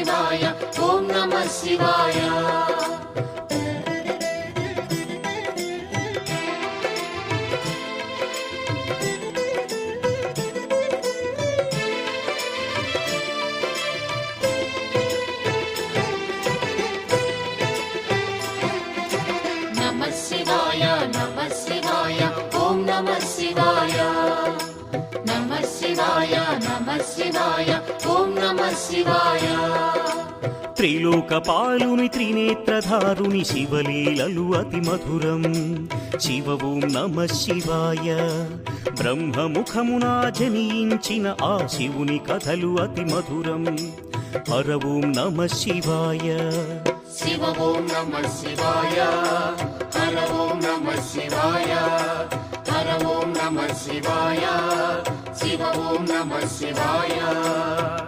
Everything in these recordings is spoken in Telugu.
శివాయ ఓం నమః శివాయ. నమః శివాయ నమః శివాయ ఓం నమః శివాయ. నమః శివాయ నమః శివాయ ఓం నమః శివాయ. త్రిలోకపాలుని త్రినేత్రధారుని శివలీలలు అతి మధురం. శివ ఓం నమః శివాయ. బ్రహ్మముఖమున జనించిన ఆ శివుని కథలు అతి మధురం. హర ఓం నమః శివాయ. శివ ఓం నమః శివాయ. హర ఓం నమః శివాయ. హర ఓం నమః శివాయ. శివ ఓం నమః శివాయ.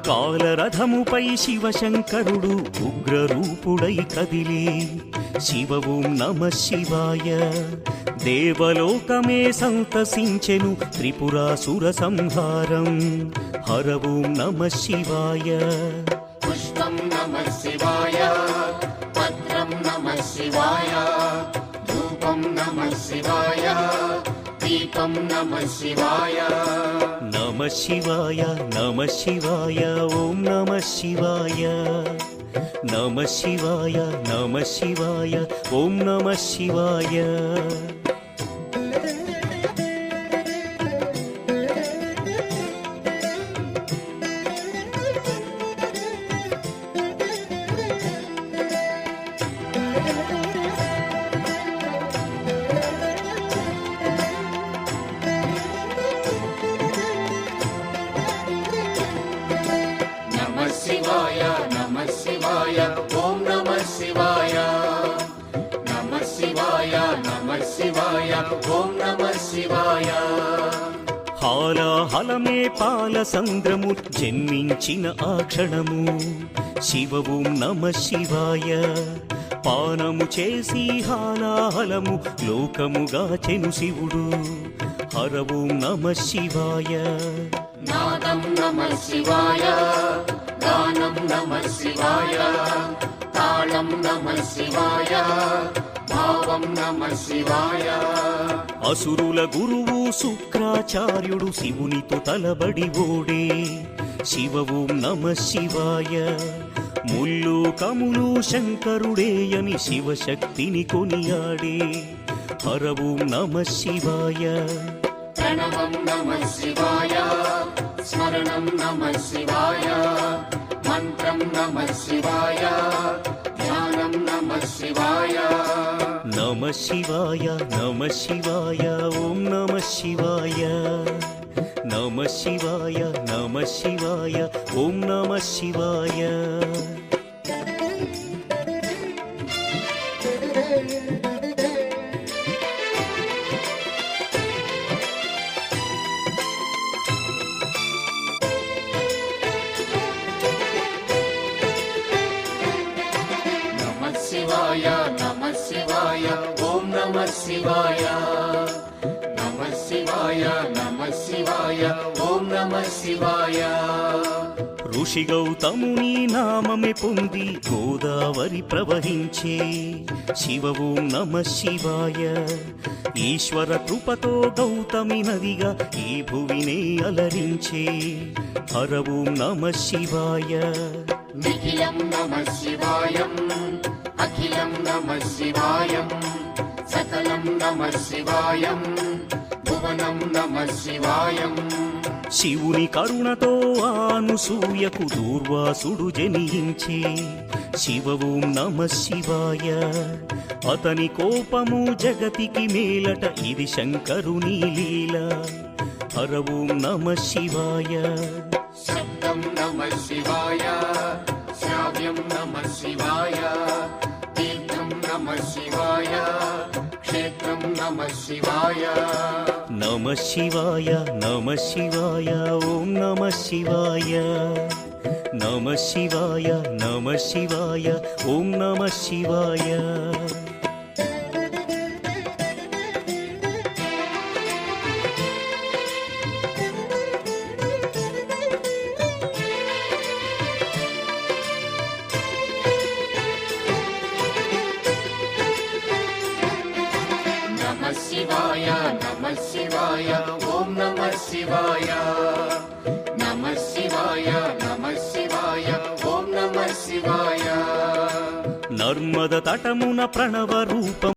కాలరథముపై శివశంకరుడు ఉగ్రరూపుడై కదిలి శివ ఓం నమః శివాయ. దేవలోకమే సంతసించెను త్రిపురాసుర సంహారం. హర ఓం నమః శివాయ. పుష్పం నమః శివాయ. పత్రం నమః శివాయ. ధూపం నమః శివాయ. దీపం నమః శివాయ. నమః శివాయ నమః శివాయ ఓం నమః శివాయ. నమః శివాయ నమః శివాయ ఓం నమః శివాయ. నమః శివాయ నమః శివాయ ఓం నమః శివాయ. నమః శివాయ నమః శివాయ ఓం నమః శివాయ. హాలాహలమే పాల సంద్రము జన్మించిన ఆ క్షణము. శివ ఓం నమః శివాయ. పానము చేసి హాలాహలము లోకముగా చెను శివుడు. హర ఓం నమః శివాయ. నాదం నమః శివాయ. గానం నమః శివాయ. తాళం నమః శివాయ. భావం నమః శివాయ. అసురుల గురువు శుక్రాచార్యుడు శివునితో తలబడి ఓడే. శివ ఓం నమః శివాయ. ముల్లోకములు శంకరుడేయని శివశక్తిని కొనియాడే. హర ఓం నమః శివాయ. ప్రణవం నమః శివాయ. స్మరణం నమః శివాయ. మంత్రం నమః శివాయ. ధ్యానం నమః శివాయ. నమః శివాయ నమః శివాయ ఓం నమః శివాయ. నమః శివాయ నమః శివాయ ఓం నమః శివాయ. నమః శివాయ నమః శివాయ ఓం నమః శివాయ. నమః శివాయ నమః శివాయ ఓం నమః శివాయ. ఋషి గౌతముని నామమే పొంది గోదావరి ప్రవహించే. శివ ఓం నమః శివాయ. ఈశ్వర కృపతో గౌతమి నదిగా ఈ భువినే అలరించే. హర ఓం నమః శివాయ. నిఖిలం నమః శివాయం. అఖిలం నమః శివాయం. సకలం నమః శివాయం. భువనం నమః శివాయం. శివుని కరుణతో ఆనుసూయకు దూర్వాసుడు జనించే. శివ ఓం నమః శివాయ. అతని కోపము జగతికి మేలట ఇది శంకరుని లీల. హర ఓం నమః శివాయ. శబ్దం నమః శివాయ. శ్రావ్యం నమః శివాయ. తీర్థం నమః శివాయ. క్షేత్రం నమః శివాయ. నమః శివాయ నమః శివాయ ఓం నమః శివాయ. నమః శివాయ నమః శివాయ ఓం నమః శివాయ. శివాయ నమ శివాయ ఓం నమ శివాయ నమ శివాయ నమ శివాయ ఓం నమ శివాయ నర్మద తటమున ప్రణవ రూపం